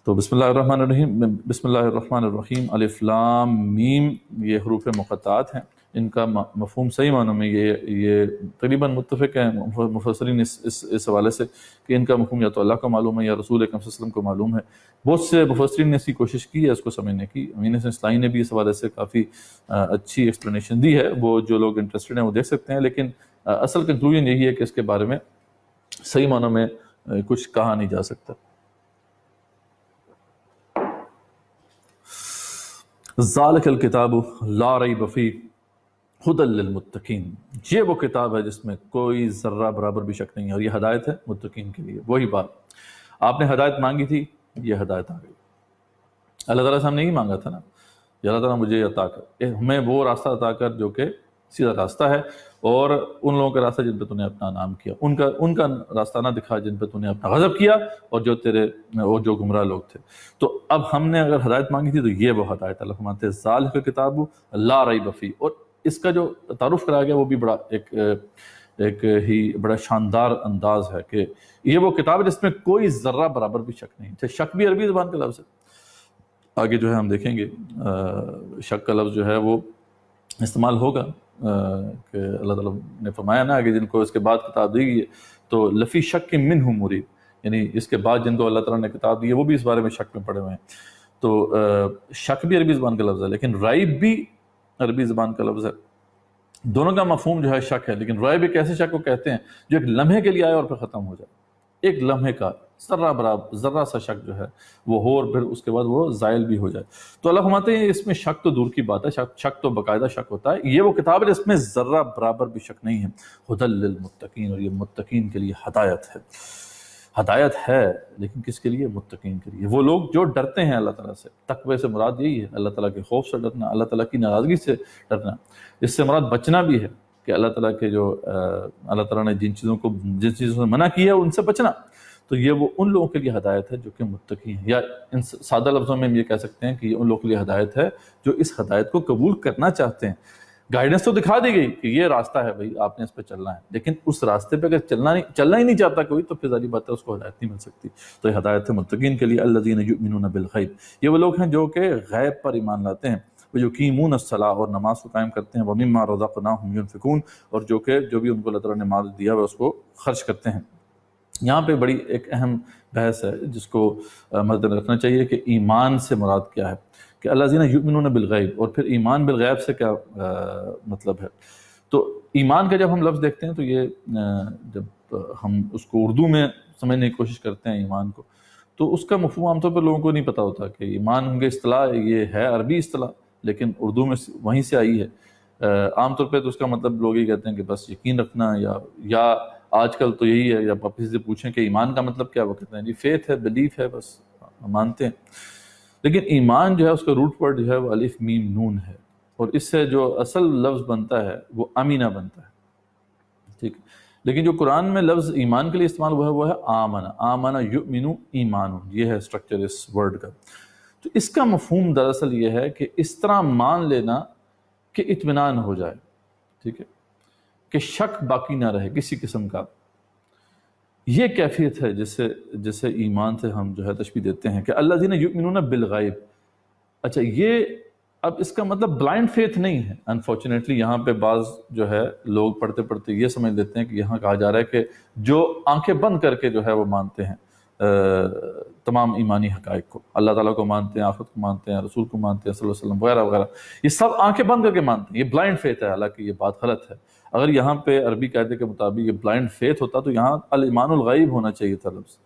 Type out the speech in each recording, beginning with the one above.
تو بسم اللہ الرحمن الرحیم الف لام میم یہ حروف مقطعات ہیں. ان کا مفہوم صحیح معنوں میں یہ تقریباً متفق ہیں مفسرین اس حوالے سے کہ ان کا مفہوم یا تو اللہ کو معلوم ہے یا رسول اکرم صلی اللہ علیہ وسلم کو معلوم ہے. بہت سے مفسرین نے اس کی کوشش کی ہے اس کو سمجھنے کی. امین حسن اصلاحی نے بھی اس حوالے سے کافی اچھی ایکسپلینیشن دی ہے، وہ جو لوگ انٹرسٹڈ ہیں وہ دیکھ سکتے ہیں. لیکن اصل کنکلوژن یہی ہے کہ اس کے بارے میں صحیح معنوں میں کچھ کہا نہیں جا سکتا. ذالک الکتاب لا ریب فیہ ھدی للمتقین، یہ وہ کتاب ہے جس میں کوئی ذرہ برابر بھی شک نہیں ہے، اور یہ ہدایت ہے متقین کے لیے. وہی بات آپ نے ہدایت مانگی تھی، یہ ہدایت آ گئی. اللہ تعالیٰ سے ہم نے ہی مانگا تھا نا، اللہ تعالیٰ مجھے عطا کر، ہمیں وہ راستہ عطا کر جو کہ سیدھا راستہ ہے، اور ان لوگوں کا راستہ جن پہ تو نے اپنا نام کیا، ان کا راستہ نہ دکھا جن پہ تو نے اپنا غضب کیا اور جو گمراہ لوگ تھے. تو اب ہم نے اگر ہدایت مانگی تھی تو یہ وہ ہدایت. اللہ مانتے ہیں ذالک الکتاب لا ریب فیہ، اور اس کا جو تعارف کرایا گیا وہ بھی بڑا ایک ہی بڑا شاندار انداز ہے کہ یہ وہ کتاب ہے جس میں کوئی ذرہ برابر بھی شک نہیں. شک بھی عربی زبان کا لفظ ہے. آگے جو ہے ہم دیکھیں گے شک کا لفظ جو ہے وہ استعمال ہوگا کہ اللہ تعالیٰ نے فرمایا نا کہ جن کو اس کے بعد کتاب دی گئی ہے تو لفی شک منہ مریب، یعنی اس کے بعد جن کو اللہ تعالیٰ نے کتاب دی ہے وہ بھی اس بارے میں شک میں پڑے ہوئے ہیں. تو شک بھی عربی زبان کا لفظ ہے، لیکن ریب بھی عربی زبان کا لفظ ہے. دونوں کا مفہوم جو ہے شک ہے، لیکن ریب ایک ایسے شک کو کہتے ہیں جو ایک لمحے کے لیے آئے اور پھر ختم ہو جائے. ایک لمحے کا ذرہ برابر ذرہ سا شک جو ہے وہ ہو اور پھر اس کے بعد وہ زائل بھی ہو جائے. تو اللہ فرماتے ہیں اس میں شک تو دور کی بات ہے، شک تو باقاعدہ شک ہوتا ہے. یہ وہ کتاب ہے جس میں ذرہ برابر بھی شک نہیں ہے. ھدی للمتقین، اور یہ متقین کے لیے ہدایت ہے. ہدایت ہے لیکن کس کے لیے؟ متقین کے لیے. وہ لوگ جو ڈرتے ہیں اللہ تعالیٰ سے. تقوی سے مراد یہی ہے، اللہ تعالیٰ کے خوف سے ڈرنا، اللہ تعالیٰ کی ناراضگی سے ڈرنا. اس سے مراد بچنا بھی ہے کہ اللہ تعالیٰ کے اللہ تعالیٰ نے جن چیزوں سے منع کی ہے ان سے بچنا. تو یہ وہ ان لوگوں کے لیے ہدایت ہے جو کہ متقی ہیں، یا ان سادہ لفظوں میں ہم یہ کہہ سکتے ہیں کہ یہ ان لوگوں کے لیے ہدایت ہے جو اس ہدایت کو قبول کرنا چاہتے ہیں. گائیڈنس تو دکھا دی گئی کہ یہ راستہ ہے بھائی، آپ نے اس پہ چلنا ہے، لیکن اس راستے پہ اگر چلنا ہی نہیں چاہتا کوئی تو پھر ظاہری بات ہے اس کو ہدایت نہیں مل سکتی. تو یہ ہدایت ہے متقین کے لیے. الذین یؤمنون بالغیب، یہ وہ لوگ ہیں جو کہ غیب پر ایمان لاتے ہیں. ویقیمون الصلاۃ، اور نماز کو قائم کرتے ہیں. ومما رزقناہم ینفقون، اور جو بھی ان کو اللہ تعالیٰ نے مال دیا ہے اس کو خرچ کرتے ہیں. یہاں پہ بڑی ایک اہم بحث ہے جس کو مد نظر رکھنا چاہیے کہ ایمان سے مراد کیا ہے، کہ الذین یؤمنون بالغیب، اور پھر ایمان بالغیب سے کیا مطلب ہے. تو ایمان کا جب ہم لفظ دیکھتے ہیں تو یہ جب ہم اس کو اردو میں سمجھنے کی کوشش کرتے ہیں ایمان کو، تو اس کا مفہوم عام طور پر لوگوں کو نہیں پتہ ہوتا کہ ایمان ان کے اصطلاح یہ ہے عربی اصطلاح، لیکن اردو میں وہیں سے آئی ہے. عام طور پہ تو اس کا مطلب لوگ یہ کہتے ہیں کہ بس یقین رکھنا، یا آج کل تو یہی ہے جب آپ کسی سے پوچھیں کہ ایمان کا مطلب کیا، وہ کہتے ہیں جی فیتھ ہے، بلیف ہے، بس مانتے ہیں. لیکن ایمان جو ہے اس کا روٹ ورڈ جو ہے وہ الف میم نون ہے، اور اس سے جو اصل لفظ بنتا ہے وہ امینہ بنتا ہے. ٹھیک، لیکن جو قرآن میں لفظ ایمان کے لیے استعمال ہوا ہے وہ ہے آمنہ. آمنہ یؤمن ایمان، یہ ہے اسٹرکچر اس ورڈ کا. تو اس کا مفہوم دراصل یہ ہے کہ اس طرح مان لینا کہ اطمینان ہو جائے. ٹھیک ہے، کہ شک باقی نہ رہے کسی قسم کا. یہ کیفیت ہے جسے ایمان سے ہم جو ہے تشبیہ دیتے ہیں کہ الذین یؤمنون بالغیب. اچھا، یہ اب اس کا مطلب بلائنڈ فیتھ نہیں ہے. انفارچونیٹلی یہاں پہ بعض جو ہے لوگ پڑھتے پڑھتے یہ سمجھ لیتے ہیں کہ یہاں کہا جا رہا ہے کہ جو آنکھیں بند کر کے جو ہے وہ مانتے ہیں تمام ایمانی حقائق کو، اللہ تعالیٰ کو مانتے ہیں، آخرت کو مانتے ہیں، رسول کو مانتے ہیں صلی اللہ علیہ وسلم وغیرہ وغیرہ، یہ سب آنکھیں بند کر کے مانتے ہیں. یہ بلائنڈ فیتھ ہے، حالانکہ یہ بات غلط ہے. اگر یہاں پہ عربی قاعدے کے مطابق یہ بلائنڈ فیتھ ہوتا تو یہاں الایمان الغیب ہونا چاہیے تھا لفظ.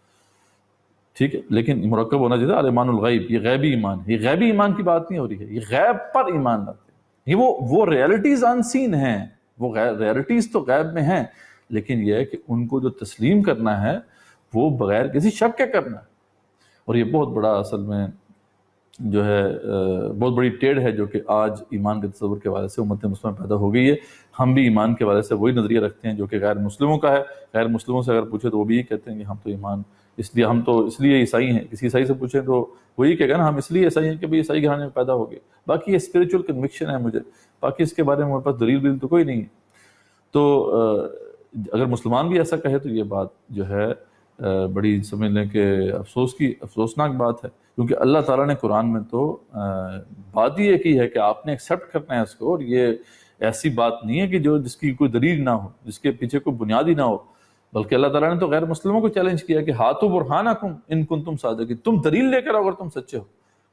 ٹھیک ہے، لیکن مرکب ہونا چاہیے تھا الایمان الغیب. یہ غیبی ایمان ہے، یہ غیبی ایمان کی بات نہیں ہو رہی ہے، یہ غیب پر ایمان لاتے ہیں. یہ وہ ریالٹیز ان سین ہیں، وہ ریالٹیز تو غیب میں ہیں، لیکن یہ ہے کہ ان کو جو تسلیم کرنا ہے وہ بغیر کسی شک کے کرنا ہے. اور یہ بہت بڑا اصل میں جو ہے بہت بڑی ٹیڑھ ہے جو کہ آج ایمان کے تصور کے حوالے سے امت مسلمہ پیدا ہو گئی ہے. ہم بھی ایمان کے حوالے سے وہی نظریہ رکھتے ہیں جو کہ غیر مسلموں کا ہے. غیر مسلموں سے اگر پوچھے تو وہ بھی یہ کہتے ہیں کہ ہم تو ایمان ہم تو اس لیے عیسائی ہیں. کسی عیسائی سے پوچھیں تو وہی کہے گا نا ہم اس لیے عیسائی ہیں کہ بھئی عیسائی گھرانے میں پیدا ہو گئے. باقی یہ اسپریچول کنوکشن ہے مجھے، باقی اس کے بارے میں ہمارے پاس دلیل تو کوئی نہیں ہے. تو اگر مسلمان بھی ایسا کہے تو یہ بات جو ہے بڑی سمجھ لیں کہ افسوسناک بات ہے، کیونکہ اللہ تعالیٰ نے قرآن میں تو بات یہ کی ہے کہ آپ نے ایکسیپٹ کرنا ہے اس کو، اور یہ ایسی بات نہیں ہے کہ جس کی کوئی دلیل نہ ہو، جس کے پیچھے کوئی بنیادی نہ ہو، بلکہ اللہ تعالیٰ نے تو غیر مسلموں کو چیلنج کیا کہ ہاتھو برہانکم ان کنتم صادقین، تم دلیل لے کر آؤ اگر تم سچے ہو۔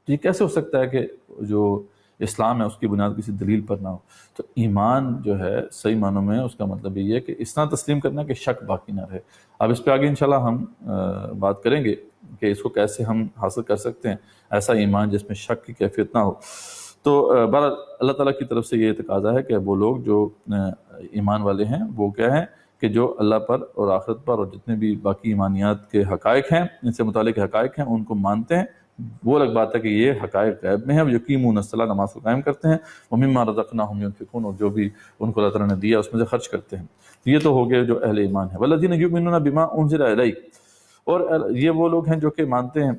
تو یہ کیسے ہو سکتا ہے کہ جو اسلام ہے اس کی بنیاد کسی دلیل پر نہ ہو؟ تو ایمان جو ہے صحیح معنوں میں اس کا مطلب یہ ہے کہ اس طرح تسلیم کرنا کہ شک باقی نہ رہے۔ اب اس پہ آگے انشاءاللہ ہم بات کریں گے کہ اس کو کیسے ہم حاصل کر سکتے ہیں، ایسا ایمان جس میں شک کی کیفیت نہ ہو۔ تو بہرحال اللہ تعالیٰ کی طرف سے یہ تقاضا ہے کہ وہ لوگ جو ایمان والے ہیں وہ کیا ہیں کہ جو اللہ پر اور آخرت پر اور جتنے بھی باقی ایمانیات کے حقائق ہیں، ان سے متعلق حقائق ہیں، ان کو مانتے ہیں۔ وہ الگ بات ہے کہ یہ حقائق غیب میں ہے، وہ یقیمون الصلاۃ، نماز کو قائم کرتے ہیں، ومما رزقناہم ینفقون، اور جو بھی ان کو اللہ تعالیٰ نے دیا اس میں سے خرچ کرتے ہیں۔ یہ تو ہو گئے جو اہل ایمان ہے۔ والذین یؤمنون بما انزل الیک، اور یہ وہ لوگ ہیں جو کہ مانتے ہیں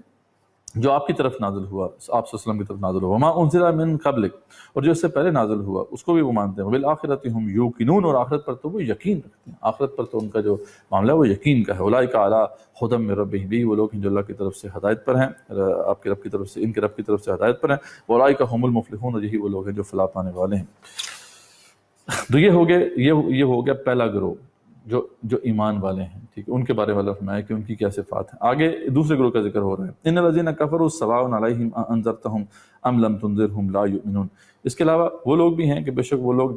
جو آپ کی طرف نازل ہوا، آپ صلی اللہ علیہ وسلم کی طرف نازل ہوا، وما انزل من قبلک، اور جو اس سے پہلے نازل ہوا اس کو بھی وہ مانتے ہیں، وبالآخرۃ ہم یوقنون، اور آخرت پر تو وہ یقین رکھتے ہیں، آخرت پر تو ان کا جو معاملہ ہے وہ یقین کا ہے۔ اولئک علی ھدی من ربہم، بھی وہ لوگ ہیں جو اللہ کی طرف سے ہدایت پر ہیں، آپ کے رب کی طرف سے، ان کے رب کی طرف سے ہدایت پر ہیں، اولئک ھم المفلحون، اور یہی وہ لوگ ہیں جو فلاح پانے والے ہیں۔ تو یہ ہو گیا پہلا گروہ جو ایمان والے ہیں، ٹھیک ہے، ان کے بارے میں اللہ فرمایا کہ ان کی کیا صفات ہیں۔ آگے دوسرے گروہ کا ذکر ہو رہا ہے، ان الذین کفروا سواء علیہم انذرتہم ام لم تنذرہم لا یؤمنون۔ اس کے علاوہ وہ لوگ بھی ہیں کہ بے شک وہ لوگ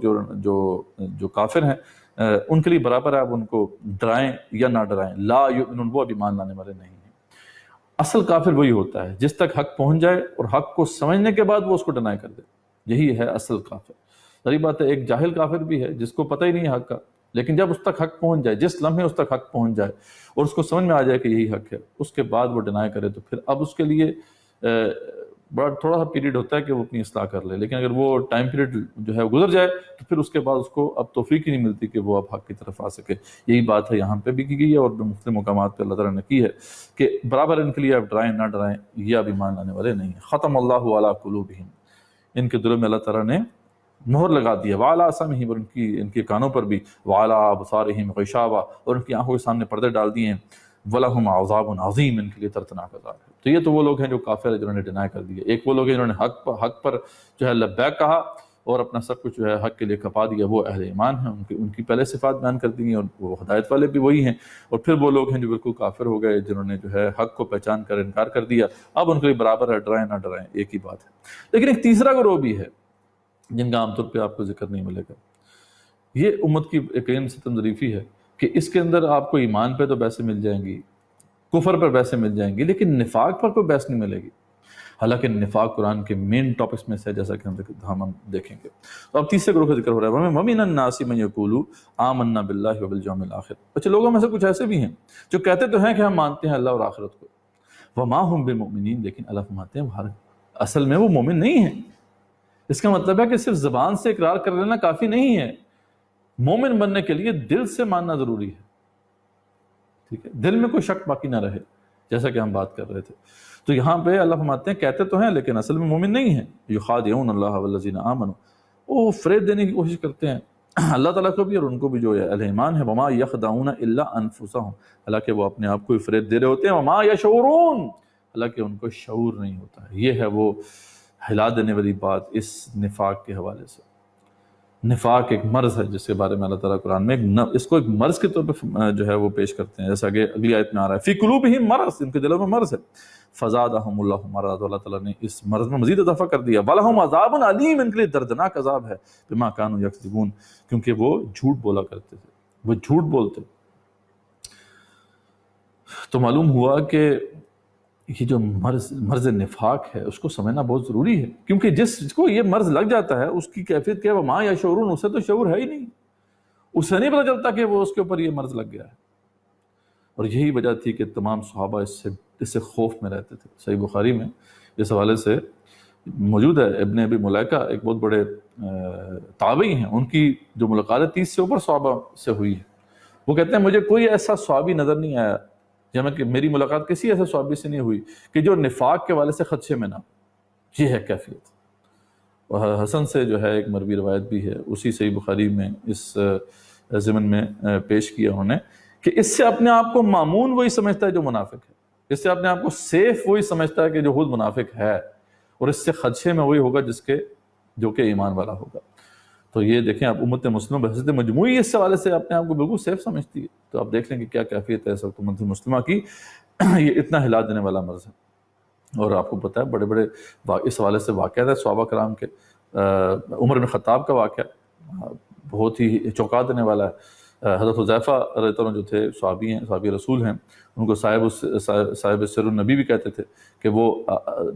جو کافر ہیں ان کے لیے برابر ہے، آپ ان کو ڈرائیں یا نہ ڈرائیں، لا یؤمنون، وہ ابھی ایمان لانے والے نہیں ہیں۔ اصل کافر وہی ہوتا ہے جس تک حق پہنچ جائے اور حق کو سمجھنے کے بعد وہ اس کو ڈینائی کر دے، یہی ہے اصل کافر۔ غریب بات ہے، ایک جاہل کافر بھی ہے جس کو پتہ ہی نہیں ہے حق کا، لیکن جب اس تک حق پہنچ جائے، جس لمحے اس تک حق پہنچ جائے اور اس کو سمجھ میں آ جائے کہ یہی حق ہے، اس کے بعد وہ ڈینائی کرے تو پھر اب اس کے لیے بڑا تھوڑا سا پیریڈ ہوتا ہے کہ وہ اپنی اصلاح کر لے، لیکن اگر وہ ٹائم پیریڈ جو ہے گزر جائے تو پھر اس کے بعد اس کو اب توفیق ہی نہیں ملتی کہ وہ اب حق کی طرف آ سکے۔ یہی بات ہے یہاں پہ بھی کی گئی ہے اور مختلف مقامات پہ اللہ تعالیٰ نے کی ہے کہ برابر ان کے لیے اب ڈرائیں نہ ڈرائیں، یہ اب ایمان لانے والے نہیں ہیں۔ ختم اللہ علی قلوبہم، ان کے دلوں میں اللہ تعالیٰ نے مہر لگا دیا، وعلی سمعہم، اور ان کے کانوں پر بھی، وعلی ابصارہم غشاوہ، اور ان کی آنکھوں کے سامنے پردے ڈال دیے ہیں، وَلَهُمْ عَذَابٌ عَظِيمٌ، ان کے لیے دردناک عذاب ہے۔ تو یہ تو وہ لوگ ہیں جو کافر ہیں جنہوں نے ڈینائی کر دیا۔ ایک وہ لوگ ہیں جنہوں نے حق پر جو ہے لبیک کہا اور اپنا سب کچھ جو ہے حق کے لیے کھپا دیا، وہ اہل ایمان ہیں، ان کی پہلے صفات بیان کر دی ہیں، اور وہ ہدایت والے بھی وہی ہیں۔ اور پھر وہ لوگ ہیں جو بالکل کافر ہو گئے، جنہوں نے جو ہے حق کو پہچان کر انکار کر دیا، اب ان کے لیے برابر ہے، ڈرائیں نہ ڈرائیں، ایک ہی بات ہے۔ لیکن ایک تیسرا گروہ بھی ہے جن کا عام طور پہ آپ کو ذکر نہیں ملے گا۔ یہ امت کی ایک عین ستم ظریفی ہے کہ اس کے اندر آپ کو ایمان پہ تو بحثیں مل جائیں گی، کفر پر بحثیں مل جائیں گی، لیکن نفاق پر کوئی بحث نہیں ملے گی۔ حالانکہ نفاق قرآن کے مین ٹاپکس میں سے، جیسا کہ ہم دیکھیں گے۔ تو اب تیسرے گروہ کا ذکر ہو رہا ہے، وَمِنَ النَّاسِ مَن يَقُولُ آمَنَّا بِاللَّهِ وَبِالْيَوْمِ الْآخِرِ۔ اچھا، لوگوں میں سے کچھ ایسے بھی ہیں جو کہتے تو ہیں کہ ہم مانتے ہیں اللہ اور آخرت کو، وَمَا هُم بِمُؤْمِنِينَ، لیکن اللہ فرماتے ہیں اصل میں وہ مومن نہیں ہیں۔ اس کا مطلب ہے کہ صرف زبان سے اقرار کر لینا کافی نہیں ہے، مومن بننے کے لیے دل سے ماننا ضروری ہے، ٹھیک ہے، دل میں کوئی شک باقی نہ رہے، جیسا کہ ہم بات کر رہے تھے۔ تو یہاں پہ اللہ فرماتے ہیں کہتے تو ہیں لیکن اصل میں مومن نہیں ہیں، یخادعون اللہ والذین آمنوا، وہ فریب دینے کی کوشش کرتے ہیں اللہ تعالیٰ کو بھی اور ان کو بھی جو اہل ایمان ہے، وما یخدعون الا انفسهم، حالانکہ وہ اپنے آپ کو فریب دے رہے ہوتے ہیں، وما یشعرون، حالانکہ ان کو شعور نہیں ہوتا ہے۔ یہ ہے وہ ہلا دینے والی بات اس نفاق کے حوالے سے۔ نفاق ایک مرض ہے جس کے بارے میں اللہ تعالیٰ قرآن میں اس کو ایک مرض کے طور پہ جو ہے وہ پیش کرتے ہیں، جیسا کہ اگلی آیت میں آ رہا ہے، فی قلوبہم مرض، ان کے دلوں میں مرض ہے، فزادہم اللہ مرضا، اللہ تعالیٰ نے اس مرض میں مزید اضافہ کر دیا، ولہم عذاب علیم، ان کے لیے دردناک عذاب ہے، بما کانوا یکذبون، کیونکہ وہ جھوٹ بولا کرتے تھے، وہ جھوٹ بولتے۔ تو معلوم ہوا کہ یہ جو مرض نفاق ہے اس کو سمجھنا بہت ضروری ہے، کیونکہ جس کو یہ مرض لگ جاتا ہے اس کی کیفیت کیا ہے، وما یشعرون، اسے تو شعور ہے ہی نہیں، اسے نہیں پتہ چلتا کہ وہ اس کے اوپر یہ مرض لگ گیا ہے۔ اور یہی وجہ تھی کہ تمام صحابہ اس سے خوف میں رہتے تھے۔ صحیح بخاری میں اس حوالے سے موجود ہے، ابن ابی ملیکہ ایک بہت بڑے تابعی ہیں، ان کی جو ملاقات 30 سے اوپر صحابہ سے ہوئی ہے، وہ کہتے ہیں مجھے کوئی ایسا صحابی نظر نہیں آیا، جب کہ میری ملاقات کسی ایسے صحابی سے نہیں ہوئی کہ جو نفاق کے والے سے خدشے میں نہ، یہ ہے کیفیت۔ اور حسن سے جو ہے ایک مروی روایت بھی ہے، اسی صحیح بخاری میں اس ضمن میں پیش کیا انہوں نے کہ اس سے اپنے آپ کو مامون وہی سمجھتا ہے جو منافق ہے، اس سے اپنے آپ کو سیف وہی سمجھتا ہے کہ جو خود منافق ہے، اور اس سے خدشے میں وہی ہوگا جو کہ ایمان والا ہوگا۔ تو یہ دیکھیں آپ امت مسلمہ بحثیت مجموعی اس حوالے سے اپنے آپ کو بالکل سیف سمجھتی ہے۔ تو آپ دیکھ لیں کہ کیا کیفیت ہے اس وقت امت مسلمہ کی، یہ اتنا ہلا دینے والا مرض ہے۔ اور آپ کو پتہ ہے بڑے بڑے اس حوالے سے واقعات ہے صحابہ کرام کے، عمر بن خطاب کا واقعہ بہت ہی چونکا دینے والا ہے۔ حضرت حذیفہ رضی اللہ عنہ جو تھے صحابی ہیں، صحابی رسول ہیں، ان کو صاحب سر النبی بھی کہتے تھے کہ وہ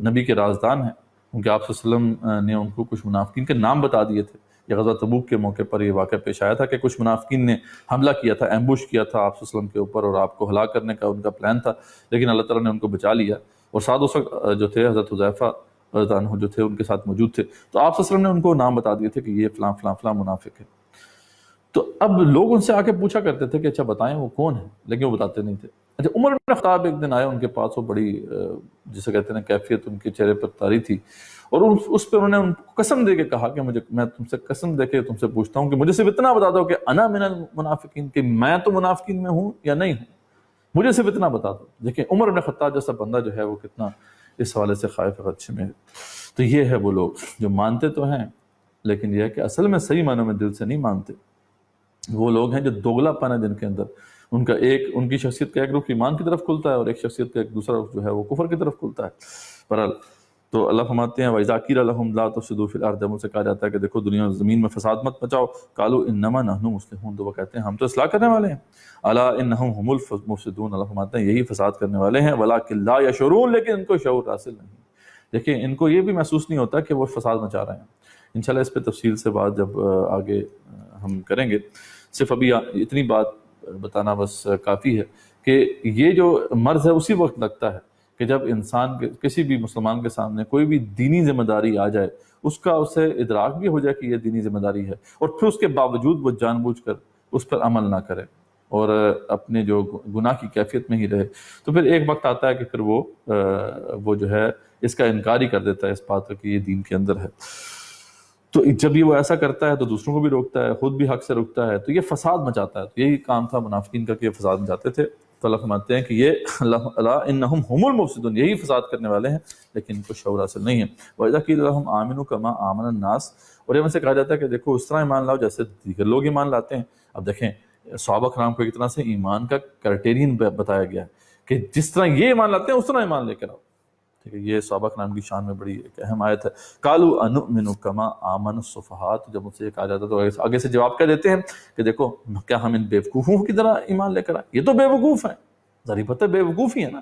نبی کے رازدان ہیں، کیونکہ آپ صلی اللہ علیہ وسلم نے ان کو کچھ منافقین کے نام بتا دیے تھے۔ یہ غزوہ تبوک کے موقع پر یہ واقعہ پیش آیا تھا کہ کچھ منافقین نے حملہ کیا تھا، ایمبوش کیا تھا آپ صلی اللہ علیہ وسلم کے اوپر، اور آپ کو ہلاک کرنے کا ان کا پلان تھا، لیکن اللہ تعالیٰ نے ان کو بچا لیا، اور ساتھ اس وقت جو تھے حضرت حذیفہ رضی اللہ عنہ جو تھے ان کے ساتھ موجود تھے۔ تو آپ صلی اللہ علیہ وسلم نے ان کو نام بتا دیے تھے کہ یہ فلاں فلاں فلاں منافق ہے۔ تو اب لوگ ان سے آ کے پوچھا کرتے تھے کہ اچھا بتائیں وہ کون ہے، لیکن وہ بتاتے نہیں تھے۔ اچھا عمر بن خطاب ایک دن آئے ان کے پاس، وہ بڑی جسے کہتے ہیں کیفیت ان کے چہرے پر طاری تھی، اور اس پہ انہوں نے ان کو قسم دے کے کہا کہ میں تم سے قسم دے کے تم سے پوچھتا ہوں کہ مجھے صرف اتنا بتا دو کہ انا من المنافقین، کہ میں تو منافقین میں ہوں یا نہیں ہوں، مجھے صرف اتنا بتا دو۔ دیکھیں عمر بن خطاب جیسا بندہ جو ہے وہ کتنا اس حوالے سے خائف خدشے میں ہے۔ تو یہ ہے وہ لوگ جو مانتے تو ہیں، لیکن یہ ہے کہ اصل میں صحیح معنوں میں دل سے نہیں مانتے۔ وہ لوگ ہیں جو دوگلا پن ہے جن کے اندر، ان کی شخصیت کا ایک رخ ایمان کی طرف کھلتا ہے، اور ایک شخصیت کا ایک دوسرا رخ جو ہے وہ کفر کی طرف کھلتا ہے۔ بہرحال تو اللہ فرماتے ہیں وَإِذَا قِيلَ لَهُمْ لَا تُفْسِدُوا فِي الْأَرْضِ، جب ان سے کہا جاتا ہے کہ دیکھو دنیا زمین میں فساد مت مچاؤ، قَالُوا إِنَّمَا نَحْنُ مُصْلِحُونَ، تو وہ کہتے ہیں ہم تو اصلاح کرنے والے ہیں۔ أَلَا إِنَّهُمْ هُمُ الْمُفْسِدُونَ، اللہ فرماتے ہیں یہی فساد کرنے والے ہیں، وَلَٰكِن لَا يَشْعُرُونَ، لیکن ان کو شعور حاصل نہیں۔ دیکھیں ان کو یہ بھی محسوس نہیں ہوتا کہ وہ فساد مچا رہے ہیں۔ انشاءاللہ اس پہ تفصیل سے بات جب آگے ہم کریں گے، صرف ابھی اتنی بات بتانا بس کافی ہے کہ یہ جو مرض ہے اسی وقت لگتا ہے کہ جب انسان کسی بھی مسلمان کے سامنے کوئی بھی دینی ذمہ داری آ جائے، اسے ادراک بھی ہو جائے کہ یہ دینی ذمہ داری ہے، اور پھر اس کے باوجود وہ جان بوجھ کر اس پر عمل نہ کرے اور اپنے جو گناہ کی کیفیت میں ہی رہے، تو پھر ایک وقت آتا ہے کہ پھر وہ جو ہے اس کا انکار ہی کر دیتا ہے اس بات کا کہ یہ دین کے اندر ہے۔ تو جب یہ وہ ایسا کرتا ہے تو دوسروں کو بھی روکتا ہے، خود بھی حق سے روکتا ہے، تو یہ فساد مچاتا ہے۔ تو یہی کام تھا منافقین کا کہ یہ فساد مچاتے تھے۔ تو اللہ فرماتے ہیں کہ یہ الا انہم هم المفسدون، یہی فساد کرنے والے ہیں، لیکن ان کو شعور حاصل نہیں ہے۔ وَإِذَا قِيلَ لَهُمْ آمِنُوا كَمَا آمَنَ النَّاسُ، اور یہ ان سے کہا جاتا ہے کہ دیکھو اس طرح ایمان لاؤ جیسے دیگر لوگ ایمان لاتے ہیں۔ اب دیکھیں صحابہ کرام کو ایک طرح سے ایمان کا کرائٹیرین بتایا گیا ہے کہ جس طرح یہ ایمان لاتے ہیں اس طرح ایمان لے کر آؤ۔ ٹھیک ہے، یہ صحابہ کرام کی شان میں بڑی ایک اہم آیت ہے۔ قالوا انؤمن کما آمن السفہاء، تو جب ان سے یہ کہا جاتا ہے تو آگے سے جواب کیا دیتے ہیں کہ دیکھو کیا ہم ان بیوقوفوں کی طرح ایمان لے کر آئے؟ یہ تو بیوقوف ہیں، ظاہر بات ہے بیوقوف ہی ہے نا۔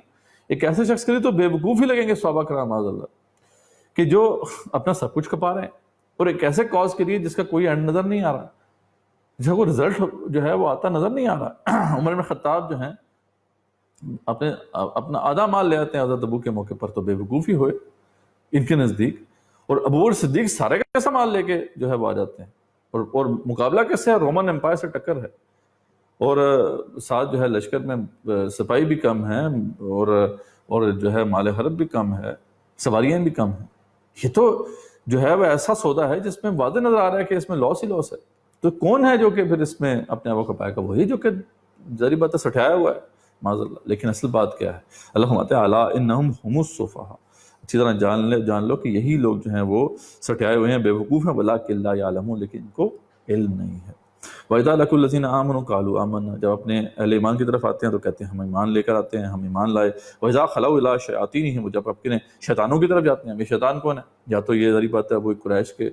ایک ایسے شخص کے لیے تو بیوقوف ہی لگیں گے صحابہ کرام معاذ اللہ، کہ جو اپنا سب کچھ کھپا رہے ہیں، اور ایک ایسے کاز کے لیے جس کا کوئی اینڈ نظر نہیں آ رہا، جس کا کوئی رزلٹ جو ہے وہ آتا نظر نہیں آ رہا۔ عمر بن خطاب جو ہیں اپنا آدھا مال لے آتے ہیں حضرت ابو کے موقع پر، تو بے وقوفی ہوئے ان کے نزدیک، اور ابو بکر صدیق سارے کا ایسا مال لے کے جو ہے وہ آ جاتے ہیں، اور مقابلہ کیسے ہے؟ رومن امپائر سے ٹکر ہے، اور ساتھ جو ہے لشکر میں سپاہی بھی کم ہیں، اور جو ہے مال حرب بھی کم ہے، سواریاں بھی کم ہیں۔ یہ تو جو ہے وہ ایسا سودا ہے جس میں واضح نظر آ رہا ہے کہ اس میں لاس ہی لاس ہے۔ تو کون ہے جو کہ پھر اس میں اپنے آپ کو پائے گا؟ وہی جو کہ ظاہر بات ہے سٹھایا ہوا ہے معاذ اللہ۔ لیکن اصل بات کیا ہے؟ اللہ فرماتے ہیں الا انہم هم السفہاء، اچھی طرح جان لو کہ یہی لوگ جو ہیں وہ سٹھائے ہوئے ہیں، بے وقوف ہیں، ولکن لا یعلمون، لیکن ان کو علم نہیں ہے۔ وَإِذَا لَقُوا الَّذِينَ آمَنُوا قَالُوا آمَنَّا، جب اپنے اہل ایمان کی طرف آتے ہیں تو کہتے ہیں ہم ایمان لے کر آتے ہیں، ہم ایمان لائے۔ وَإِذَا خَلَوْا إِلَىٰ شَيَاطِینِهِمْ، جب اپنے شیطانوں کی طرف جاتے ہیں۔ یہ شیطان کون ہے؟ یا تو یہ ظاہر بات ہے وہ قریش کے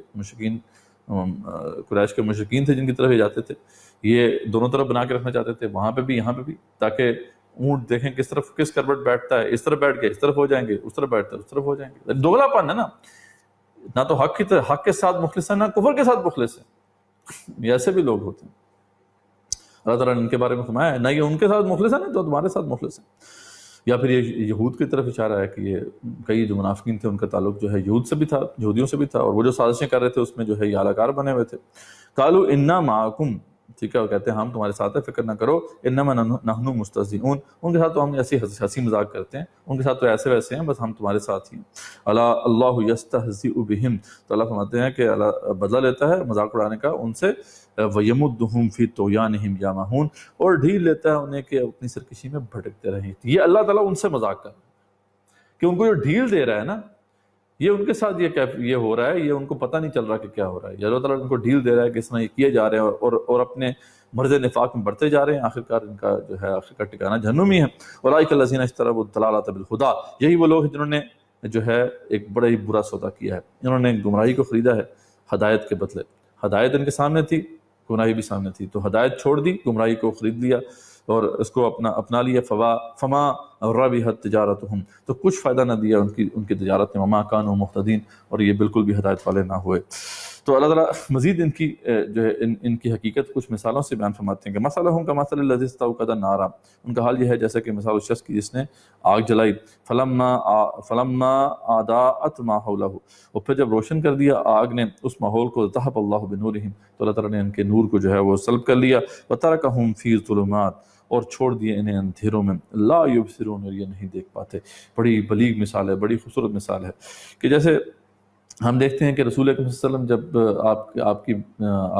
مشرکین تھے جن کی طرف یہ جاتے تھے، یہ دونوں طرف بنا کے رکھنا چاہتے تھے، وہاں پہ بھی یہاں پہ بھی، تاکہ اونٹ دیکھیں کس کروٹ بیٹھتا ہے، اس طرف بیٹھ گئے اس طرف ہو جائیں گے، اس طرف بیٹھتا ہے اس طرف ہو جائیں گے۔ دوگلا پن ہے نا، نہ تو حق کے ساتھ مخلص ہے، نہ کفر کے ساتھ مخلص ہے۔ یہ ایسے بھی لوگ ہوتے ہیں، اللہ تعالیٰ نے ان کے بارے میں فرمایا ہے نہ یہ ان کے ساتھ مخلص ہے نہ تو تمہارے ساتھ مخلص ہے۔ یا پھر یہ یہود کی طرف اشارہ ہے کہ یہ کئی جو منافقین تھے ان کا تعلق جو ہے یہود سے بھی تھا، یہودیوں سے بھی تھا، اور وہ جو سازشیں کر رہے تھے اس میں جو ہے یہ اعلی کار بنے ہوئے تھے۔ قالوا انا معکم، ٹھیک ہے، وہ کہتے ہیں ہم تمہارے ساتھ ہیں، فکر نہ کرو، انما نحن مستہزئون، ان کے ساتھ تو ہم ایسی ہنسی مذاق کرتے ہیں، ان کے ساتھ تو ایسے ویسے ہیں، بس ہم تمہارے ساتھ ہی ہیں۔ اللہ یستہزئ بہم، تو اللہ فرماتے ہیں کہ اللہ بدلہ لیتا ہے مذاق اڑانے کا ان سے، ویمدہم فی طغیانہم یعمہون، اور ڈھیل لیتا ہے انہیں کہ اپنی سرکشی میں بھٹکتے رہیں۔ یہ اللہ تعالیٰ ان سے مذاق کر رہا ہے کہ ان کو جو ڈھیل دے رہا ہے نا، یہ ان کے ساتھ یہ ہو رہا ہے، یہ ان کو پتہ نہیں چل رہا کہ کیا ہو رہا ہے، یا اللہ تعالیٰ ان کو ڈھیل دے رہا ہے کہ اس طرح یہ کیے جا رہے ہیں اور اپنے مرض نفاق میں بڑھتے جا رہے ہیں، آخرکار ان کا جو ہے آخرکار ٹھکانہ جہنم ہی ہے۔ اولئک الذین اشتروا الضلالۃ بالہدیٰ، یہی وہ لوگ ہیں جنہوں نے جو ہے ایک بڑا ہی برا سودا کیا ہے، انہوں نے گمراہی کو خریدا ہے ہدایت کے بدلے۔ ہدایت ان کے سامنے تھی، گمراہی بھی سامنے تھی، تو ہدایت چھوڑ دی، گمراہی کو خرید لیا اور اس کو اپنا لیا۔ فما ربحت تجارتہم، تو کچھ فائدہ نہ دیا ان کی تجارت نے، وما کانوا مہتدین، اور یہ بالکل بھی ہدایت والے نہ ہوئے۔ تو اللہ تعالیٰ مزید ان کی جو ہے ان کی حقیقت کچھ مثالوں سے بیان فرماتے ہیں کہ مثلہم کمثل الذی استوقد نارا، ان کا حال یہ ہے جیسے کہ مثال اس شخص کی جس نے آگ جلائی، فلما اضاءت ما حولہ، اور پھر جب روشن کر دیا آگ نے اس ماحول کو، ذہب اللہ بنورہم، تو اللہ تعالیٰ نے ان کے نور کو جو ہے وہ سلب کر لیا، وترکہم فی ظلمات، اور چھوڑ دیے انہیں اندھیروں میں، لا یبصرون، اور یہ نہیں دیکھ پاتے۔ بڑی بلیغ مثال ہے، بڑی خوبصورت مثال ہے کہ جیسے ہم دیکھتے ہیں کہ رسول اکرم صلی اللہ علیہ وسلم جب آپ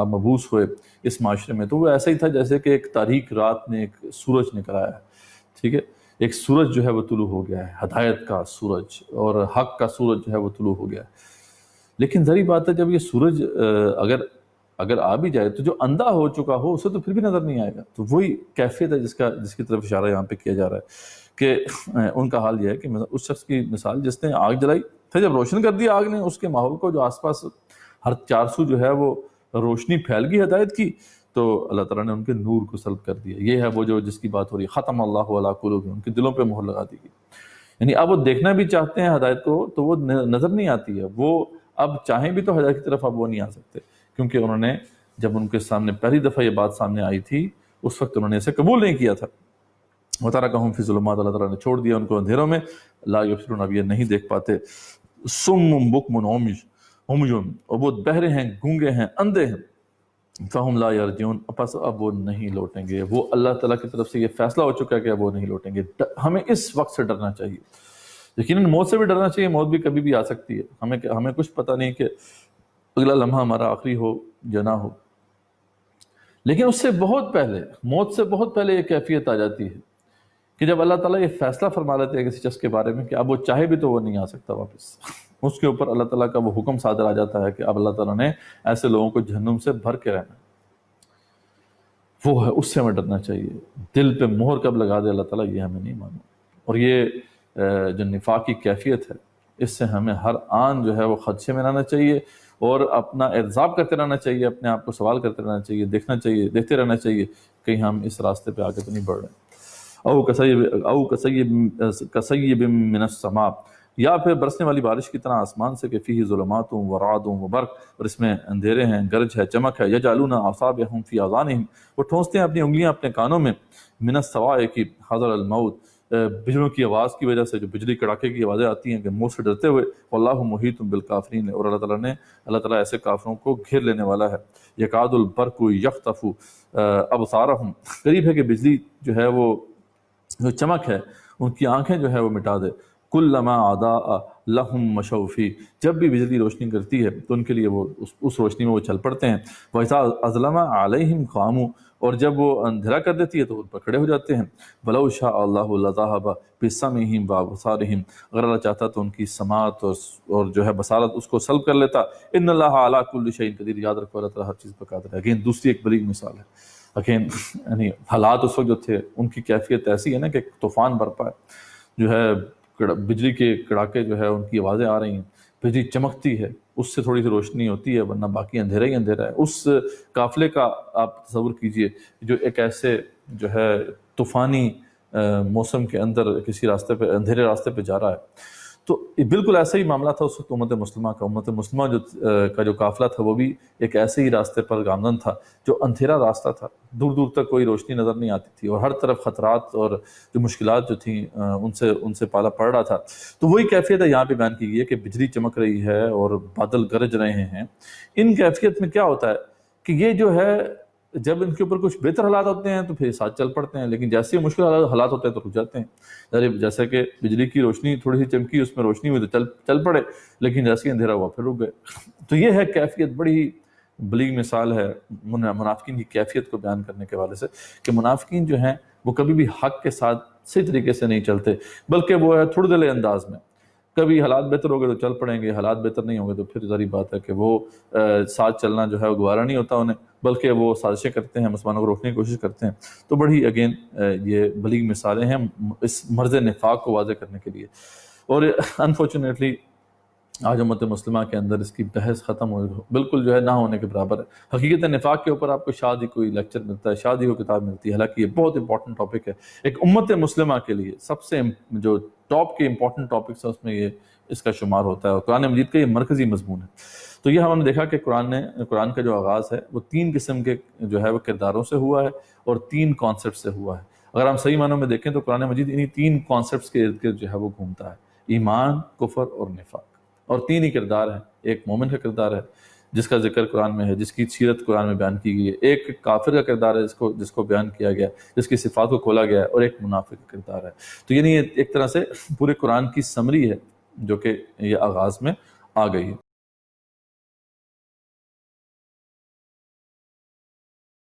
مبعوث ہوئے اس معاشرے میں، تو وہ ایسا ہی تھا جیسے کہ ایک تاریک رات میں ایک سورج نکل آیا ہے، ٹھیک ہے، ایک سورج جو ہے وہ طلوع ہو گیا ہے، ہدایت کا سورج اور حق کا سورج جو ہے وہ طلوع ہو گیا ہے۔ لیکن ظاہری بات ہے جب یہ سورج اگر آ بھی جائے تو جو اندھا ہو چکا ہو اسے تو پھر بھی نظر نہیں آئے گا۔ تو وہی کیفیت ہے جس کی طرف اشارہ یہاں پہ کیا جا رہا ہے کہ ان کا حال یہ ہے کہ اس شخص کی مثال جس نے آگ جلائی، پھر جب روشن کر دیا آگ نے اس کے ماحول کو، جو آس پاس ہر چارسو جو ہے وہ روشنی پھیل گئی ہدایت کی، تو اللہ تعالیٰ نے ان کے نور کو سلب کر دیا۔ یہ ہے وہ جو جس کی بات ہو رہی ہے، ختم اللہ علی قلوبہم، ان کے دلوں پہ مہر لگا دی گئی۔ یعنی اب وہ دیکھنا بھی چاہتے ہیں ہدایت کو تو وہ نظر نہیں آتی ہے، وہ اب چاہیں بھی تو ہدایت کی طرف اب وہ نہیں آ سکتے، کیونکہ انہوں نے جب ان کے سامنے پہلی دفعہ یہ بات سامنے آئی تھی اس وقت انہوں نے اسے قبول نہیں کیا تھا۔ وَتَرَكَهُمْ فِي ظُلُمَاتٍ، اللہ تعالیٰ نے چھوڑ دیا ان کو اندھیروں میں، لا یبصرون، اب یہ نہیں دیکھ پاتے، صُمٌّ بُکْمٌ عُمْیٌ، اور وہ بہرے ہیں، گونگے ہیں، اندھے ہیں، فَهُمْ لَا يَرْجِعُونَ، پس اب وہ نہیں لوٹیں گے۔ وہ اللہ تعالیٰ کی طرف سے یہ فیصلہ ہو چکا ہے کہ اب وہ نہیں لوٹیں گے۔ ہمیں اس وقت سے ڈرنا چاہیے، یقیناً موت سے بھی ڈرنا چاہیے، موت بھی کبھی بھی آ سکتی ہے، ہمیں کچھ پتہ نہیں کہ اگلا لمحہ ہمارا آخری ہو یا نہ ہو، لیکن اس سے بہت پہلے، موت سے بہت پہلے یہ کیفیت آ جاتی ہے کہ جب اللہ تعالیٰ یہ فیصلہ فرما لیتے ہیں کسی شخص کے بارے میں کہ اب وہ چاہے بھی تو وہ نہیں آ سکتا واپس، اس کے اوپر اللہ تعالیٰ کا وہ حکم صادر آ جاتا ہے کہ اب اللہ تعالیٰ نے ایسے لوگوں کو جہنم سے بھر کے رہنا، وہ ہے، اس سے ہمیں ڈرنا چاہیے۔ دل پہ مہر کب لگا دے اللہ تعالیٰ، یہ ہمیں نہیں معلوم۔ اور یہ جو نفاق کی کیفیت ہے، اس سے ہمیں ہر آن جو ہے وہ خدشے میں رہنا چاہیے اور اپنا احتساب کرتے رہنا چاہیے، اپنے آپ کو سوال کرتے رہنا چاہیے، دیکھتے رہنا چاہیے کہیں ہم اس راستے پہ آگے تو نہیں بڑھ رہے۔ او کصیب من السماء، یا پھر برسنے والی بارش کی طرح آسمان سے کہ فیہ ظلمات و رعد و برق، اور اس میں اندھیرے ہیں، گرج ہے، چمک ہے، یجعلون اصابعهم فی اذانہم، وہ ٹھونستے ہیں اپنی انگلیاں اپنے کانوں میں، من الصواعق حذر الموت، بجلیوں کی آواز کی وجہ سے، جو بجلی کڑاکے کی آوازیں آتی ہیں کہ موت سے ڈرتے ہوئے، واللہ محیط بالکافرین، اور اللہ تعالیٰ ایسے کافروں کو گھیر لینے والا ہے۔ یکاد البرق یخطف ابصارہم، قریب ہے کہ بجلی جو ہے وہ جو چمک ہے ان کی آنکھیں جو ہے وہ مٹا دے۔ کلما اضاء لہم مشوا فیہ، جب بھی بجلی روشنی کرتی ہے تو ان کے لیے وہ اس روشنی میں وہ چل پڑتے ہیں۔ وَإِذَا أَظْلَمَ عَلَيْهِمْ قَامُوا، اور جب وہ اندھیرا کر دیتی ہے تو ان پر کھڑے ہو جاتے ہیں۔ وَلَوْ شَاءَ اللَّهُ لَذَهَبَ بِسَمْعِهِمْ وَأَبْصَارِهِمْ، اگر اللہ چاہتا تو ان کی سماعت اور جو ہے بصارت اس کو سلب کر لیتا۔ ان اللہ علی کل شیء قدیر، یاد رکھو اللہ تعالیٰ ہر چیز پر قادر ہے۔ اگین دوسری ایک بڑی مثال ہے، اگین یعنی حالات اس وقت جو تھے ان کی کیفیت ایسی ہے نا کہ طوفان برپا ہے، جو ہے بجلی کے کڑاکے جو ہے ان کی آوازیں آ رہی ہیں، بجلی چمکتی ہے، اس سے تھوڑی سی روشنی ہوتی ہے ورنہ باقی اندھیرا ہی اندھیرا ہے۔ اس قافلے کا آپ تصور کیجئے جو ایک ایسے جو ہے طوفانی موسم کے اندر کسی راستے پہ، اندھیرے راستے پہ جا رہا ہے، تو بالکل ایسا ہی معاملہ تھا اس وقت امت مسلمہ کا۔ امت مسلمہ کا جو قافلہ تھا وہ بھی ایک ایسے ہی راستے پر گامزن تھا جو اندھیرا راستہ تھا، دور دور تک کوئی روشنی نظر نہیں آتی تھی، اور ہر طرف خطرات اور جو مشکلات جو تھیں ان سے پالا پڑ رہا تھا۔ تو وہی کیفیت ہے یہاں پہ بیان کی گئی ہے کہ بجلی چمک رہی ہے اور بادل گرج رہے ہیں۔ ان کیفیت میں کیا ہوتا ہے کہ یہ جو ہے جب ان کے اوپر کچھ بہتر حالات ہوتے ہیں تو پھر ساتھ چل پڑتے ہیں، لیکن جیسے ہی مشکل حالات ہوتے ہیں تو رک جاتے ہیں. جیسے کہ بجلی کی روشنی تھوڑی سی چمکی، اس میں روشنی ہوئی تو چل پڑے، لیکن جیسے ہی اندھیرا ہوا پھر رک گئے. تو یہ ہے کیفیت، بڑی بلیغ مثال ہے منافقین کی کیفیت کو بیان کرنے کے حوالے سے، کہ منافقین جو ہیں وہ کبھی بھی حق کے ساتھ صحیح طریقے سے نہیں چلتے، بلکہ وہ ہے تھوڑے دلے انداز میں. کبھی حالات بہتر ہو گئے تو چل پڑیں گے، حالات بہتر نہیں ہوں گے تو پھر ظاہری بات ہے کہ وہ ساتھ چلنا جو ہے وہ گوارا نہیں ہوتا انہیں، بلکہ وہ سازشیں کرتے ہیں، مسلمانوں کو روکنے کی کوشش کرتے ہیں. تو بڑی اگین یہ بلیغ مثالیں ہیں اس مرض نفاق کو واضح کرنے کے لیے. اور انفارچونیٹلی آج امت مسلمہ کے اندر اس کی بحث ختم ہو بالکل جو ہے نہ ہونے کے برابر ہے. حقیقت نفاق کے اوپر آپ کو شادی کوئی لیکچر ملتا ہے، شادی کو کتاب ملتی ہے، حالانکہ یہ بہت امپورٹنٹ ٹاپک ہے ایک امت مسلمہ کے لیے. سب سے جو ٹاپ کے امپورٹنٹ ٹاپکس ہیں اس میں یہ اس کا شمار ہوتا ہے، اور قرآن مجید کا یہ مرکزی مضمون ہے. تو یہ ہم نے دیکھا کہ قرآن کا جو آغاز ہے وہ 3 قسم کے جو ہے وہ کرداروں سے ہوا ہے اور 3 کانسیپٹ سے ہوا ہے. اگر ہم صحیح معنوں میں دیکھیں تو قرآن مجید انہی 3 کانسیپٹس کے ارد گرد جو ہے وہ گھومتا ہے: ایمان، کفر اور نفاق. اور 3 ہی کردار ہیں. ایک مومن کا کردار ہے جس کا ذکر قرآن میں ہے، جس کی سیرت قرآن میں بیان کی گئی ہے. ایک کافر کا کردار ہے جس کو بیان کیا گیا ہے، جس کی صفات کو کھولا گیا ہے. اور ایک منافق کا کردار ہے. تو یعنی ایک طرح سے پورے قرآن کی سمری ہے جو کہ یہ آغاز میں آ گئی ہے.